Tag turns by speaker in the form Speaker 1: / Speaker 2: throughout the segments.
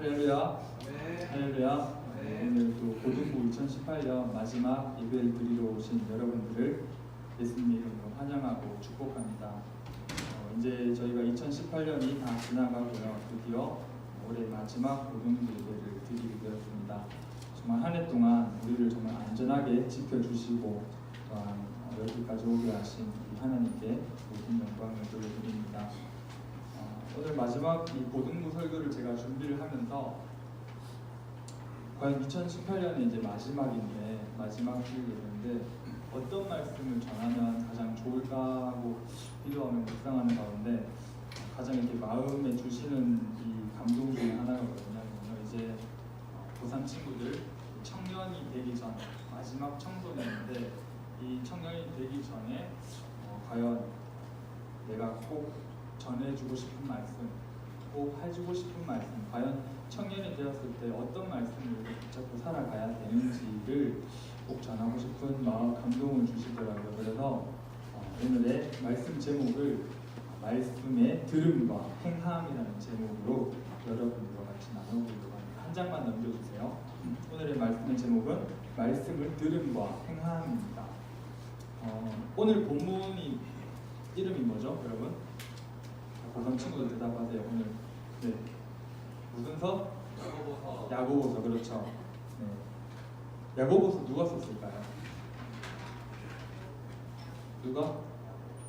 Speaker 1: 할렐루야.
Speaker 2: 네.
Speaker 1: 할렐루야.
Speaker 2: 네.
Speaker 1: 오늘 또 고등부 2018년 마지막 예배를 드리러 오신 여러분들을 예수님의 이름으로 환영하고 축복합니다. 이제 저희가 2018년이 다 지나가고요. 드디어 올해 마지막 고등부 예배를 드리게 되었습니다. 정말 한 해 동안 우리를 정말 안전하게 지켜주시고 또한 여기까지 오게 하신 우리 하나님께 모든 영광을 돌려드립니다. 오늘 마지막 이 고등부 설교를 제가 준비를 하면서 과연 2018년이 이제 마지막 주일인데 어떤 말씀을 전하면 가장 좋을까 하고 기도하며 묵상하는 가운데 가장 이렇게 마음에 주시는 이 감동 중에 하나가 뭐냐면요, 이제 고3 친구들 청년이 되기 전 마지막 청소년인데 이 청년이 되기 전에 과연 내가 꼭 전해주고 싶은 말씀, 꼭 해주고 싶은 말씀, 과연 청년이 되었을 때 어떤 말씀을 붙잡고 살아가야 되는지를 꼭 전하고 싶은 마음 감동을 주시더라고요. 그래서 오늘의 말씀 제목을 말씀의 들음과 행함이라는 제목으로 여러분들과 같이 나눠보려고 합니다. 한 장만 넘겨주세요. 오늘의 말씀의 제목은 말씀을 들음과 행함입니다. 오늘 본문이 이름이 뭐죠, 여러분? 고3 친구들 대답하세요. 오늘 네. 무슨 서?
Speaker 2: 야고보서.
Speaker 1: 야고보서. 그렇죠. 네. 야고보서 누가 썼을까요? 누가?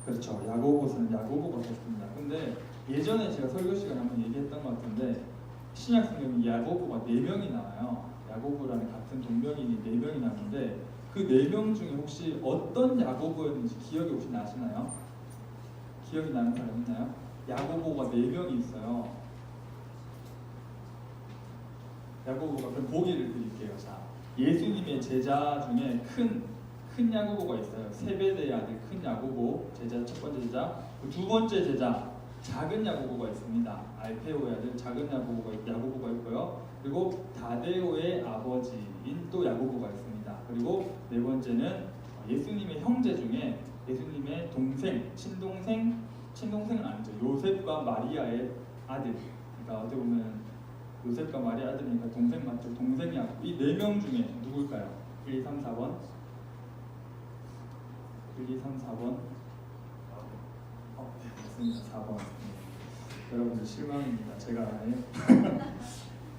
Speaker 1: 그렇죠. 야고보서는 야고보가 썼습니다. 근데 예전에 제가 설교 시간에 한번 얘기했던 것 같은데 신약 성경에 야고보가 4명이 나와요. 야고보라는 같은 동명인이 4명이 나오는데 그 4명 중에 혹시 어떤 야고보였는지 기억이 혹시 나시나요? 기억이 나는 사람 있나요? 야고보가 4명이 있어요. 야고보가, 그럼 보기를 드릴게요. 자, 예수님의 제자 중에 큰 야고보가 있어요. 세베대의 아들 큰 야고보 제자, 첫 번째 제자. 두 번째 제자 작은 야고보가 있습니다. 알페오의 아들 작은 야고보가 있고요. 그리고 다데오의 아버지인 또 야고보가 있습니다. 그리고 네 번째는 예수님의 형제 중에 예수님의 동생, 친동생은 아니죠. 요셉과 마리아의 아들. 그러니까 어떻게 보면 요셉과 마리아 아들이니까 동생 맞죠? 동생 야고보. 이 4명 중에 누굴까요? 1, 2, 3, 4번. 1, 2, 3, 4번. 네, 맞습니다. 4번. 네. 여러분들 실망입니다. 제가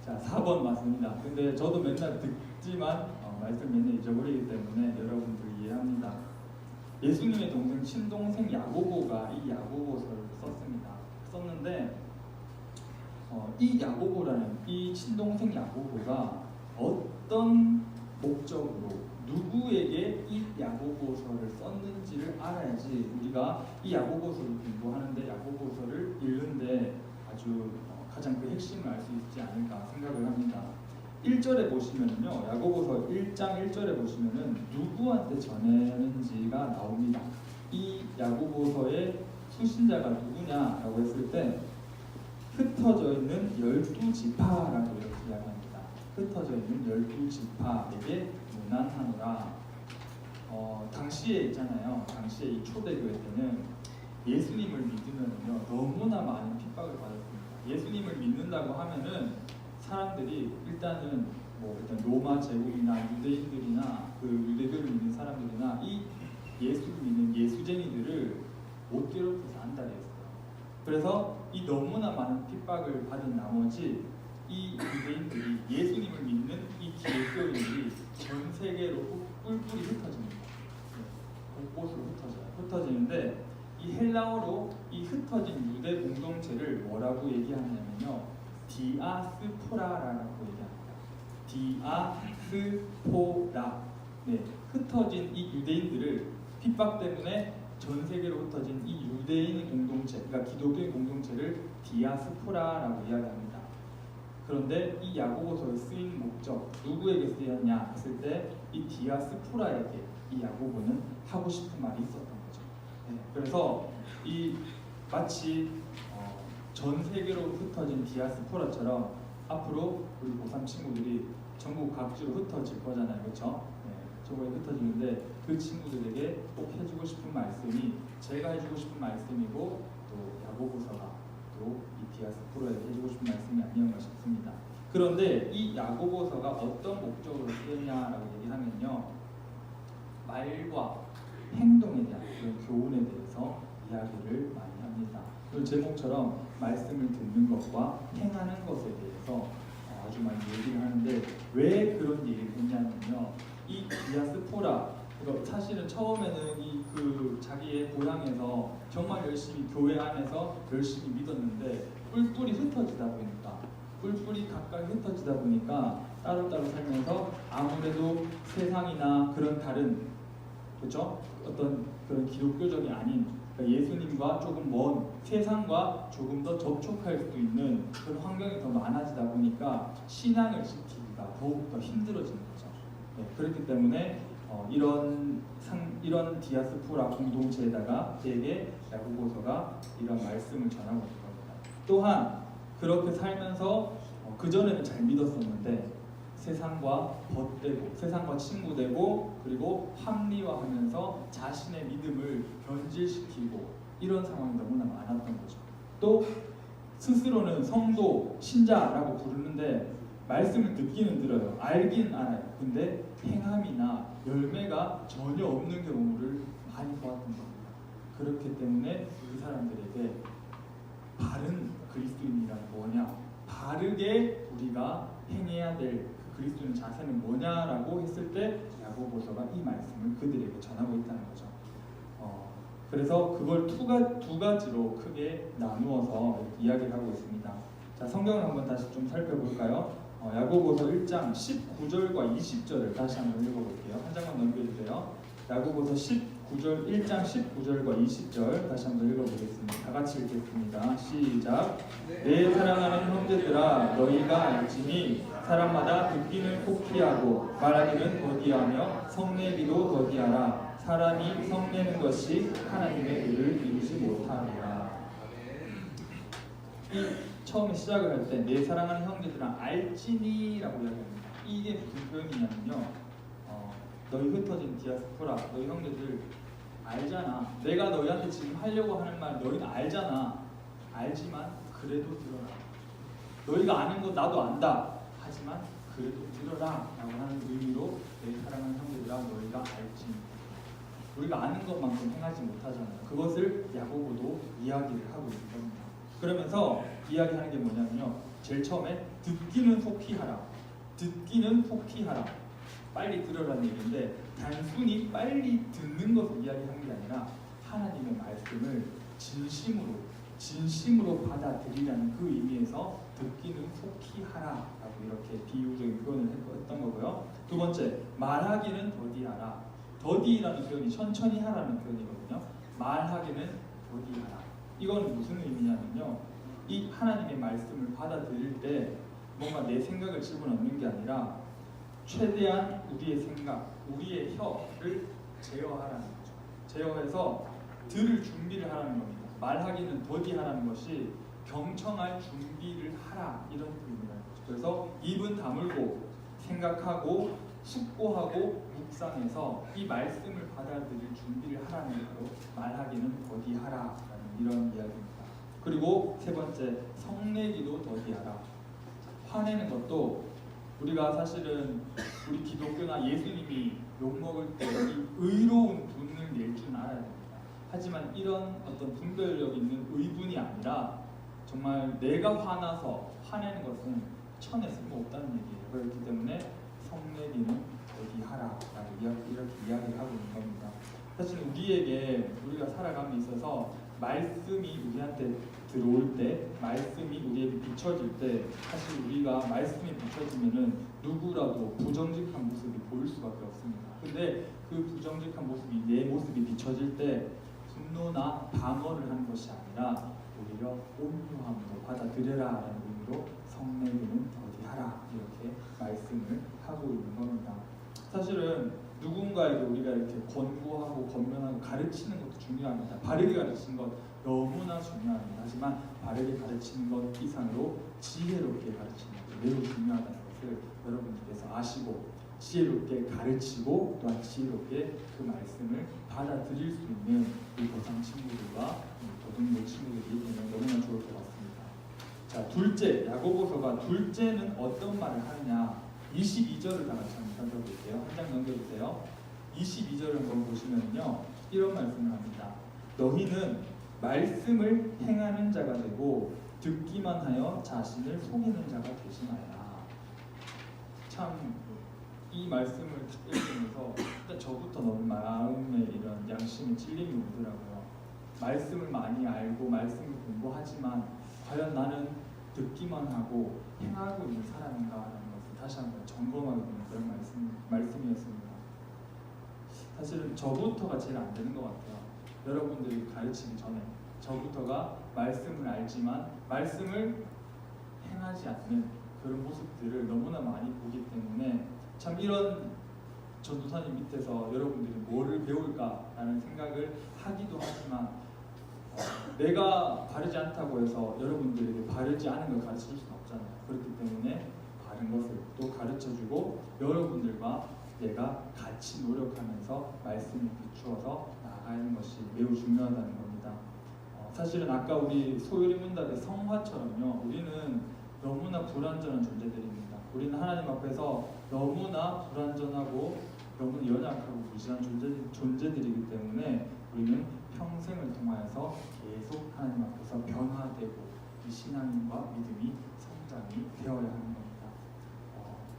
Speaker 1: 자, 4번 맞습니다. 근데 저도 맨날 듣지만 말씀 맨날 잊어버리기 때문에 여러분들 이해합니다. 예수님의 동생 친동생 야고보가 이 야고보서를 썼는데 이 야고보라는 이 친동생 야고보가 어떤 목적으로 누구에게 이 야고보서를 썼는지를 알아야지 우리가 이 야고보서를 공부하는데 야고보서를 읽는데 아주 가장 그 핵심을 알 수 있지 않을까 생각을 합니다. 1절에 보시면요, 야고보서 1장 1절에 보시면은 누구한테 전하는지가 나옵니다. 이 야고보서의 수신자가 누구냐라고 했을 때 흩어져 있는 12지파라고 이렇게 이야기합니다. 흩어져 있는 12지파에게 문안하노라. 당시에 있잖아요. 당시에 이 초대교회 때는 예수님을 믿으면요 너무나 많은 핍박을 받았습니다. 예수님을 믿는다고 하면은 사람들이 일단 로마 제국이나 유대인들이나 그 유대교를 믿는 사람들이나 이 예수를 믿는 예수쟁이들을 못 괴롭혀서 안달했어요. 그래서 이 너무나 많은 핍박을 받은 나머지 이 유대인들이 예수님을 믿는 이 기독교인들이 전 세계로 뿔뿔이 흩어집니다. 곳곳으로 흩어지는데 이 헬라어로 이 흩어진 유대 공동체를 뭐라고 얘기하냐면요, 디아스포라라고 얘기합니다. 디아스포라. 네, 흩어진 이 유대인들을 핍박 때문에 전 세계로 흩어진 이 유대인 공동체, 그러니까 기독교인 공동체를 디아스포라라고 이야기합니다. 그런데 이 야고보서에 쓰인 목적, 누구에게 쓰였냐 했을 때 이 디아스포라에게 이 야고보는 하고 싶은 말이 있었던 거죠. 네, 그래서 이 마치 전 세계로 흩어진 디아스포라처럼 앞으로 우리 고3 친구들이 전국 각지로 흩어질 거잖아요, 그렇죠? 네, 저거에 흩어지는데 그 친구들에게 꼭 해주고 싶은 말씀이 제가 해주고 싶은 말씀이고 또 야고보서가 또 이 디아스포라에게 해주고 싶은 말씀이 아니었나 싶습니다. 그런데 이 야고보서가 어떤 목적으로 쓰였냐라고 얘기하면요, 말과 행동에 대한 그런 교훈에 대해서 이야기를 많이 합니다. 그 제목처럼 말씀을 듣는 것과 행하는 것에 대해서 아주 많이 얘기를 하는데, 왜 그런 얘기를 했냐면요, 이 디아스포라, 사실은 처음에는 그 자기의 고향에서 정말 열심히 교회 안에서 열심히 믿었는데 뿔뿔이 흩어지다 보니까 따로따로 살면서 아무래도 세상이나 그런 다른, 그렇죠? 어떤 그런 기독교적이 아닌, 그러니까 예수님과 조금 먼 세상과 조금 더 접촉할 수 있는 그런 환경이 더 많아지다 보니까 신앙을 지키기가 더욱더 힘들어지는 거죠. 네, 그렇기 때문에 이런 디아스포라 공동체에다가 되게 야고보서가 이런 말씀을 전하고 있는 겁니다. 또한 그렇게 살면서 그전에는 잘 믿었었는데 세상과 벗되고 세상과 친구되고 그리고 합리화하면서 자신의 믿음을 변질시키고 이런 상황이 너무나 많았던 거죠. 또 스스로는 성도, 신자라고 부르는데 말씀을 듣기는 들어요. 알긴 알아요. 근데 행함이나 열매가 전혀 없는 경우를 많이 보았던 겁니다. 그렇기 때문에 이 사람들에게 바른 그리스도인이란 뭐냐, 바르게 우리가 행해야 될 그 그리스도인 자세는 뭐냐라고 했을 때 야고보서가 이 말씀을 그들에게 전하고 있다는 거죠. 그래서 그걸 두 가지로 크게 나누어서 이야기를 하고 있습니다. 자, 성경을 한번 다시 좀 살펴볼까요? 야고보서 1장 19절과 20절을 다시 한번 읽어볼게요. 한 장만 넘겨주세요. 야고보서 1장 19절과 20절 다시 한번 읽어보겠습니다. 다 같이 읽겠습니다. 시작. 내 사랑하는 형제들아, 너희가 알지니 사람마다 듣기는 속히하고 말하기는 더디하며 성내기도 더디하라. 사람이 성내는 것이 하나님의 의를 이루지 못하리라. 처음에 시작을 할 때 내 사랑하는 형제들아 알지니라고 이야기합니다. 이게 무슨 표현이냐면요, 너희 흩어진 디아스포라, 너희 형제들 알잖아. 내가 너희한테 지금 하려고 하는 말 너희는 알잖아. 알지만 그래도 들어라. 너희가 아는 거 나도 안다. 하지만 그래도 들어라 라고 하는 의미로 내 사랑하는 형제들아 너희가 알지. 우리가 아는 것만큼 행하지 못하잖아요. 그것을 야고보도 이야기를 하고 있는 겁니다. 그러면서 이야기하는 게 뭐냐면요, 제일 처음에 듣기는 속히 하라. 듣기는 속히 하라. 빨리 들으라는 얘기인데, 단순히 빨리 듣는 것을 이야기하는 게 아니라 하나님의 말씀을 진심으로 받아들이라는 그 의미에서 듣기는 속히 하라라고 이렇게 비유적인 표현을 했던 거고요. 두 번째, 말하기는 더디하라. 더디라는 표현이 천천히 하라는 표현이거든요. 말하기는 더디하라. 이건 무슨 의미냐면요, 이 하나님의 말씀을 받아들일 때 뭔가 내 생각을 집어넣는 게 아니라 최대한 우리의 생각, 우리의 혀를 제어하라는 거죠. 제어해서 들을 준비를 하라는 겁니다. 말하기는 더디하라는 것이 경청할 준비를 하라, 이런 의미라는 거죠. 그래서 입은 다물고 생각하고 숙고하고 묵상해서 이 말씀을 받아들일 준비를 하라는 거로 말하기는 더디하라라는 이런 이야기입니다. 그리고 세 번째, 성내기도 더디하라. 화내는 것도 우리가 사실은 우리 기독교나 예수님이 욕먹을 때 이 의로운 분을 낼 줄 알아야 됩니다. 하지만 이런 어떤 분별력 있는 의분이 아니라 정말 내가 화나서 화내는 것은 천에 쓸모없다는 얘기예요. 그렇기 때문에 성내기는 더디하라라고 이렇게 이야기를 하고 있는 겁니다. 사실 우리가 살아감에 있어서 말씀이 우리한테 들어올 때, 말씀이 우리에게 비춰질 때, 사실 우리가 말씀이 비춰지면은 누구라도 부정직한 모습이 보일 수밖에 없습니다. 근데 그 부정직한 모습이, 내 모습이 비춰질 때 분노나 방어를 하는 것이 아니라 오히려 온유함으로 받아들여라라는 의미로 성내기는 더디하라, 이렇게 말씀을 하고 있는 겁니다. 사실은 누군가에게 우리가 이렇게 권고하고 권면하고 가르치는 것도 중요합니다. 바르게 가르치는 것 너무나 중요합니다. 하지만 바르게 가르치는 것 이상으로 지혜롭게 가르치는 것 매우 중요하다는 것을 여러분들께서 아시고 지혜롭게 가르치고 또한 지혜롭게 그 말씀을 받아들일 수 있는 우리 고상 친구들과 고등부 친구들이 되면 너무나 좋을 것 같습니다. 자, 둘째, 야고보서가 둘째는 어떤 말을 하느냐. 22절을 다 같이 한번 살펴볼게요. 한 장 넘겨주세요. 22절을 한번 보시면요, 이런 말씀을 합니다. 너희는 말씀을 행하는 자가 되고 듣기만 하여 자신을 속이는 자가 되지 말라. 참 이 말씀을 읽으면서 일단 저부터 너무 마음에 이런 양심의 찔림이 오더라고요. 말씀을 많이 알고 말씀을 공부하지만 과연 나는 듣기만 하고 행하고 있는 사람인가라는 것을 다시 한번 점검하게 되는 그런 말씀이었습니다. 사실은 저부터가 제일 안 되는 것 같아요. 여러분들이 가르치기 전에 저부터가 말씀을 알지만 말씀을 행하지 않는 그런 모습들을 너무나 많이 보기 때문에 참 이런 전도사님 밑에서 여러분들이 뭐를 배울까라는 생각을 하기도 하지만 내가 바르지 않다고 해서 여러분들에게 바르지 않은 걸 가르쳐 줄 수는 없잖아요. 그렇기 때문에 바른 것을 또 가르쳐주고 여러분들과 내가 같이 노력하면서 말씀을 비추어서 나아가는 것이 매우 중요하다는 겁니다. 사실은 아까 우리 소요리 문답의 성화처럼요, 우리는 너무나 불완전한 존재들입니다. 우리는 하나님 앞에서 너무나 불완전하고 너무나 연약하고 무지한 존재들이기 때문에 우리는 평생을 통하여서 계속 하나님 앞에서 변화되고 이 신앙과 믿음이 성장이 되어야 하는 겁니다.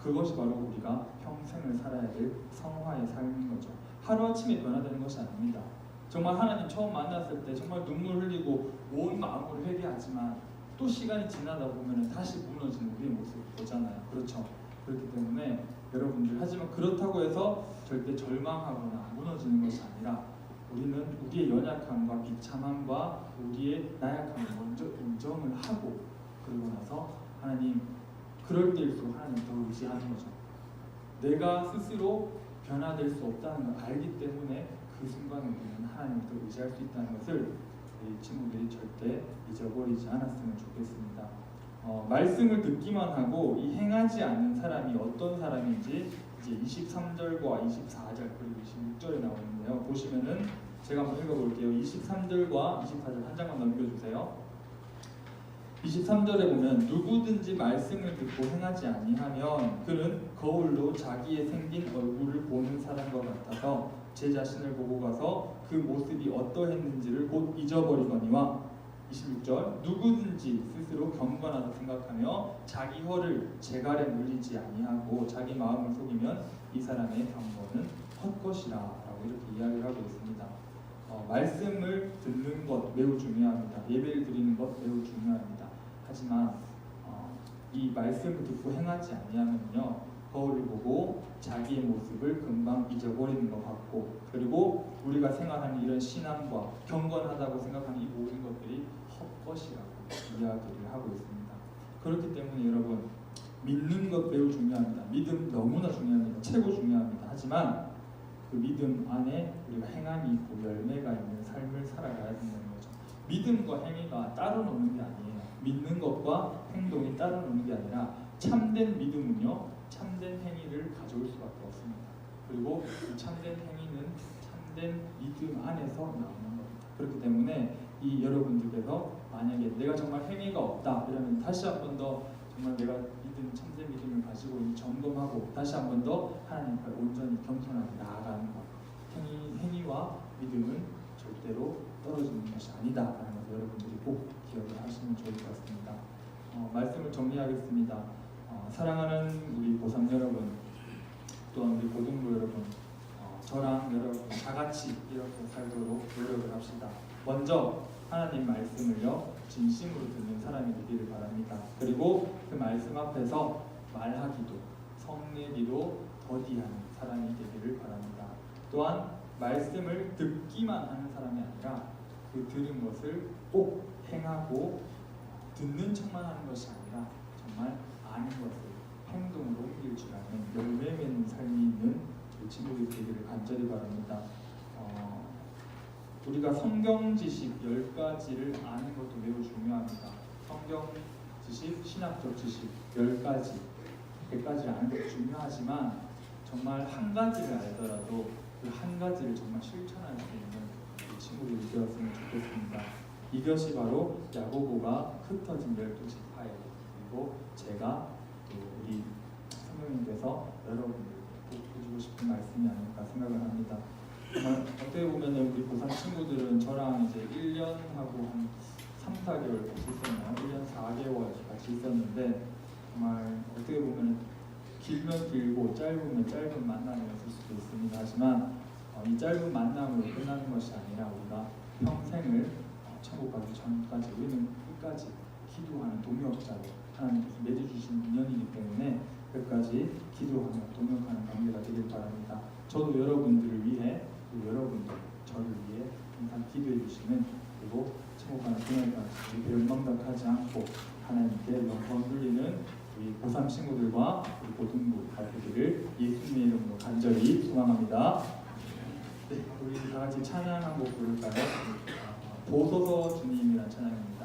Speaker 1: 그것이 바로 우리가 평생을 살아야 될 성화의 삶인 거죠. 하루아침에 변화되는 것이 아닙니다. 정말 하나님 처음 만났을 때 정말 눈물 흘리고 온 마음으로 회개하지만 또 시간이 지나다 보면 다시 무너지는 우리의 모습을 보잖아요. 그렇죠? 그렇기 때문에 여러분들, 하지만 그렇다고 해서 절대 절망하거나 무너지는 것이 아니라 우리는 우리의 연약함과 비참함과 우리의 나약함을 먼저 인정을 하고, 그러고 나서 하나님, 그럴 때일수록 하나님 더 의지하는 거죠. 내가 스스로 변화될 수 없다는 걸 알기 때문에 그 순간에 우리는 하나님을 더 의지할 수 있다는 것을 우리 친구들이 절대 잊어버리지 않았으면 좋겠습니다. 말씀을 듣기만 하고 이 행하지 않는 사람이 어떤 사람인지 이제 23절과 24절 그리고 26절에 나오는데요. 보시면은 제가 한번 읽어볼게요. 23절과 24절 한 장만 넘겨주세요. 23절에 보면 누구든지 말씀을 듣고 행하지 아니하면 그는 거울로 자기의 생긴 얼굴을 보는 사람과 같아서 제 자신을 보고 가서 그 모습이 어떠했는지를 곧 잊어버리거니와 26절 누구든지 스스로 경건하다 생각하며 자기 혀를 재갈에 물리지 아니하고 자기 마음을 속이면 이 사람의 경건은 헛것이라 라고 이렇게 이야기를 하고 있습니다. 말씀을 듣는 것 매우 중요합니다. 예배를 드리는 것 매우 중요합니다. 하지만 이 말씀을 듣고 행하지 아니하면요, 거울을 보고 자기의 모습을 금방 잊어버리는 것 같고, 그리고 우리가 생각하는 이런 신앙과 경건하다고 생각하는 이 모든 것들이 헛것이라고 이야기를 하고 있습니다. 그렇기 때문에 여러분, 믿는 것 매우 중요합니다. 믿음 너무나 중요합니다. 최고 중요합니다. 하지만 그 믿음 안에 우리가 행함이 있고 열매가 있는 삶을 살아가야 된다는 거죠. 믿음과 행위가 따로 노는 게 아니에요. 믿는 것과 행동이 따로 노는 게 아니라 참된 믿음은요, 참된 행위를 가져올 수밖에 없습니다. 그리고 이 참된 행위는 참된 믿음 안에서 나오는 겁니다. 그렇기 때문에 이 여러분들께서 만약에 내가 정말 행위가 없다 이러면 다시 한 번 더 정말 내가 믿음, 참된 믿음을 가지고 점검하고 다시 한 번 더 하나님 앞에 온전히 겸손하게 나아가는 것. 행위와 믿음은 절대로 떨어지는 것이 아니다라는 것을 여러분들이 꼭 기억을 하시면 좋을 것 같습니다. 말씀을 정리하겠습니다. 사랑하는 우리 고3 여러분, 또한 우리 고등부 여러분, 저랑 여러분 다 같이 이렇게 살도록 노력을 합시다. 먼저 하나님 말씀을요, 진심으로 듣는 사람이 되기를 바랍니다. 그리고 그 말씀 앞에서 말하기도, 성내기도 더디하는 사람이 되기를 바랍니다. 또한 말씀을 듣기만 하는 사람이 아니라 그 들은 것을 꼭 행하고 듣는 척만 하는 것이 아니라 정말 아는 것을 행동으로 옮길 줄 아는 열매 맺는 삶이 있는 저희 친구들 되기를 간절히 바랍니다. 우리가 성경 지식 10가지를 아는 것도 매우 중요합니다. 성경 지식, 신학적 지식 10가지, 100가지를 아는 것도 중요하지만 정말 한 가지를 알더라도 그 한 가지를 정말 실천할 수 있는 우리 친구들이 되었으면 좋겠습니다. 이것이 바로 야고보가 흩어진 12지 파일, 그리고 제가 또 우리 성령님께서 여러분들께 꼭 해주고 싶은 말씀이 아닐까 생각을 합니다. 정말 어떻게 보면 우리 고3 친구들은 저랑 이제 1년하고 한 3, 4개월 같이 있었나요? 1년 4개월 같이 있었는데 정말 어떻게 보면 길면 길고 짧으면 짧은 만남이었을 수도 있습니다. 하지만 이 짧은 만남으로 끝나는 것이 아니라 우리가 평생을 천국 가기 전까지 우리는 끝까지 기도하는 동역자로 하나님께서 맺어주신 인연이기 때문에 끝까지 기도하며 동역하는 관계가 되길 바랍니다. 저도 여러분들을 위해 또 여러분들 저를 위해 항상 기도해 주시는, 그리고 천국 가는 그날까지 멸망각하지 않고 하나님께 영광 돌리는 우리 고3 친구들과 우리 고등부 가족들을 예수님의 이름으로 간절히 소망합니다. 네, 우리 다 같이 찬양 한 곡 부를까요? 보소서 주님이라는 찬양입니다.